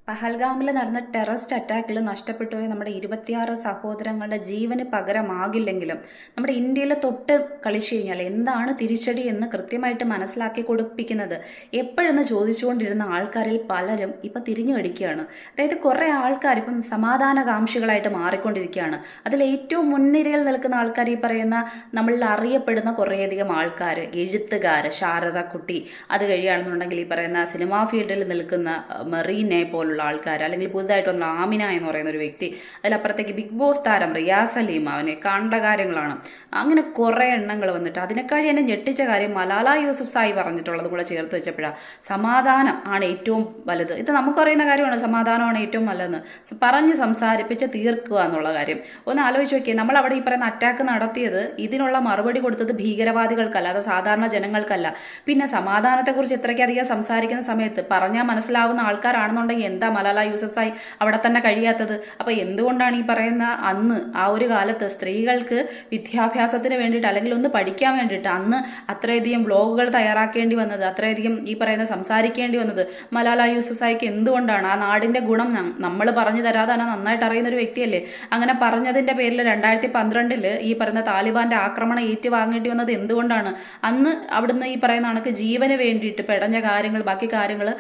പഹൽഗാമിൽ നടന്ന ടെററിസ്റ്റ് അറ്റാക്കിൽ നഷ്ടപ്പെട്ടുപോയ നമ്മുടെ 26 സഹോദരങ്ങളുടെ ജീവന് പകരമാകില്ലെങ്കിലും നമ്മുടെ ഇന്ത്യയിൽ തൊട്ട് കളിച്ചു കഴിഞ്ഞാൽ എന്താണ് തിരിച്ചടി എന്ന് കൃത്യമായിട്ട് മനസ്സിലാക്കി കൊടുപ്പിക്കുന്നത് എപ്പോഴെന്ന് ചോദിച്ചുകൊണ്ടിരുന്ന ആൾക്കാരിൽ പലരും ഇപ്പം തിരിഞ്ഞു കടിക്കുകയാണ്. അതായത് കുറേ ആൾക്കാർ ഇപ്പം സമാധാനകാംക്ഷികളായിട്ട് മാറിക്കൊണ്ടിരിക്കുകയാണ്. അതിൽ ഏറ്റവും മുൻനിരയിൽ നിൽക്കുന്ന ആൾക്കാർ ഈ പറയുന്ന നമ്മളിൽ അറിയപ്പെടുന്ന കുറേയധികം ആൾക്കാർ, എഴുത്തുകാർ, ശാരദക്കുട്ടി, അത് കഴിയുകയാണെന്നുണ്ടെങ്കിൽ ഈ പറയുന്ന സിനിമാ ഫീൽഡിൽ നിൽക്കുന്ന മെറീനെ പോലുള്ള ആൾക്കാർ, അല്ലെങ്കിൽ പുതുതായിട്ട് വന്ന ആമിന എന്ന് പറയുന്ന ഒരു വ്യക്തി, അതിലപ്പുറത്തേക്ക് ബിഗ് ബോസ് താരം റിയാസ് സലീം, അവനെ കണ്ട കാര്യങ്ങളാണ്. അങ്ങനെ കുറേ എണ്ണങ്ങൾ വന്നിട്ട് അതിനേക്കാൾ എന്നെ ഞെട്ടിച്ച കാര്യം മലാല യൂസുഫ് സായി പറഞ്ഞിട്ടുള്ളത് കൂടെ ചേർത്ത് വെച്ചപ്പോഴാണ് സമാധാനം ആണ് ഏറ്റവും വലുത്. ഇത് നമുക്കറിയുന്ന കാര്യമാണ്, സമാധാനമാണ് ഏറ്റവും നല്ലതെന്ന് പറഞ്ഞ് സംസാരിപ്പിച്ച് തീർക്കുക എന്നുള്ള കാര്യം. ഒന്ന് ആലോചിച്ച് നോക്കിയേ, നമ്മൾ അവിടെ ഈ പറയുന്ന അറ്റാക്ക് നടത്തിയത് ഇതിനുള്ള മറുപടി കൊടുത്തത് ഭീകരവാദികൾക്കല്ല, അത് സാധാരണ ജനങ്ങൾക്കല്ല. പിന്നെ സമാധാനത്തെക്കുറിച്ച് ഇത്രയ്ക്കധികം സംസാരിക്കുന്ന സമയത്ത് പറഞ്ഞാൽ മനസ്സിലാവുന്ന ആൾക്കാരാണെന്നുണ്ടെങ്കിൽ എന്താ മലാല യൂസഫ് സായി അവിടെ തന്നെ കഴിയാത്തത്? അപ്പോൾ എന്തുകൊണ്ടാണ് ഈ പറയുന്ന അന്ന് ആ ഒരു കാലത്ത് സ്ത്രീകൾക്ക് വിദ്യാഭ്യാസത്തിന് വേണ്ടിയിട്ട് അല്ലെങ്കിൽ ഒന്ന് പഠിക്കാൻ വേണ്ടിയിട്ട് അന്ന് അത്രയധികം ബ്ലോഗുകൾ തയ്യാറാക്കേണ്ടി വന്നത്, അത്രയധികം ഈ പറയുന്ന സംസാരിക്കേണ്ടി വന്നത് മലാല യൂസഫ് സായിക്ക് എന്തുകൊണ്ടാണ്? ആ നാടിൻ്റെ ഗുണം നമ്മൾ പറഞ്ഞു തരാതാണ്, നന്നായിട്ട് അറിയുന്ന ഒരു വ്യക്തിയല്ലേ. അങ്ങനെ പറഞ്ഞതിൻ്റെ പേരിൽ 2012 ഈ പറയുന്ന താലിബാൻ്റെ ആക്രമണം ഏറ്റുവാങ്ങേണ്ടി വന്നത് എന്തുകൊണ്ടാണ്? അന്ന് അവിടുന്ന് ഈ പറയുന്ന കണക്ക് ജീവന് വേണ്ടിയിട്ട് പെടഞ്ഞ കാര്യങ്ങൾ, ബാക്കി കാര്യങ്ങൾ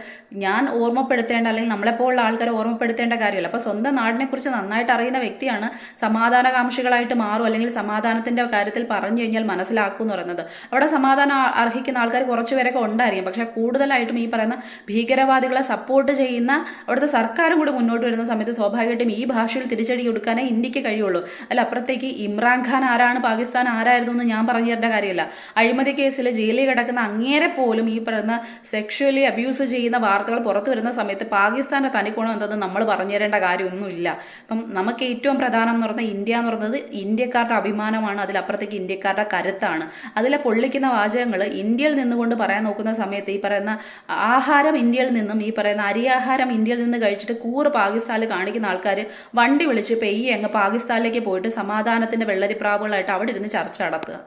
ഞാൻ ഓർമ്മപ്പെടുത്തേണ്ട അല്ലെങ്കിൽ നമ്മളെപ്പോലുള്ള ആൾക്കാരെ ഓർമ്മപ്പെടുത്തേണ്ട കാര്യമല്ല. അപ്പോൾ സ്വന്തം നാടിനെക്കുറിച്ച് നന്നായിട്ട് അറിയുന്ന വ്യക്തിയാണ് സമാധാനകാംക്ഷികളായിട്ട് മാറും അല്ലെങ്കിൽ സമാധാനത്തിൻ്റെ കാര്യത്തിൽ പറഞ്ഞു കഴിഞ്ഞാൽ മനസ്സിലാക്കും എന്ന് പറയുന്നത്. അവിടെ സമാധാനം അർഹിക്കുന്ന ആൾക്കാർ കുറച്ച് പേരൊക്കെ ഉണ്ടായിരിക്കും, പക്ഷേ കൂടുതലായിട്ടും ഈ പറയുന്ന ഭീകരവാദികളെ സപ്പോർട്ട് ചെയ്യുന്ന അവിടുത്തെ സർക്കാരും കൂടി മുന്നോട്ട് വരുന്ന സമയത്ത് സ്വാഭാവികമായിട്ടും ഈ ഭാഷയിൽ തിരിച്ചടി കൊടുക്കാനേ ഇന്ത്യക്ക് കഴിയുള്ളൂ. അല്ല അപ്പുറത്തേക്ക് ഇമ്രാൻഖാൻ ആരാണ്, പാകിസ്ഥാൻ ആരായിരുന്നു എന്ന് ഞാൻ പറഞ്ഞു തരേണ്ട കാര്യമില്ല. അഴിമതി കേസിൽ ജയിലിൽ കിടക്കുന്ന അങ്ങേരെ പോലും ഈ പറയുന്ന സെക്ഷുവലി അബ്യൂസ് ചെയ്യുന്ന വാർത്തകൾ പുറത്തു വരുന്ന സമയത്ത് പാകിസ്ഥാൻ്റെ തനിക്കുണം എന്തെന്ന് നമ്മൾ പറഞ്ഞു തരേണ്ട കാര്യമൊന്നുമില്ല. അപ്പം നമുക്ക് ഏറ്റവും പ്രധാനം എന്ന് പറഞ്ഞാൽ ഇന്ത്യ എന്ന് പറയുന്നത് ഇന്ത്യക്കാരുടെ അഭിമാനമാണ്, അതിലപ്പുറത്തേക്ക് ഇന്ത്യക്കാരുടെ കരുത്താണ്. അതിലെ പൊള്ളിക്കുന്ന വാചകങ്ങൾ ഇന്ത്യയിൽ നിന്നുകൊണ്ട് പറയാൻ നോക്കുന്ന സമയത്ത് ഈ പറയുന്ന ആഹാരം ഇന്ത്യയിൽ നിന്നും, ഈ പറയുന്ന അരിയാഹാരം ഇന്ത്യയിൽ നിന്ന് കഴിച്ചിട്ട് കൂറ് പാകിസ്ഥാനിൽ കാണിക്കുന്ന ആൾക്കാർ വണ്ടി വിളിച്ച് പെയ്യെ അങ്ങ് പാകിസ്ഥാനിലേക്ക് പോയിട്ട് സമാധാനത്തിൻ്റെ വെള്ളരിപ്രാവുകളായിട്ട് അവിടെ ഇരുന്ന് ചർച്ച നടത്തുക.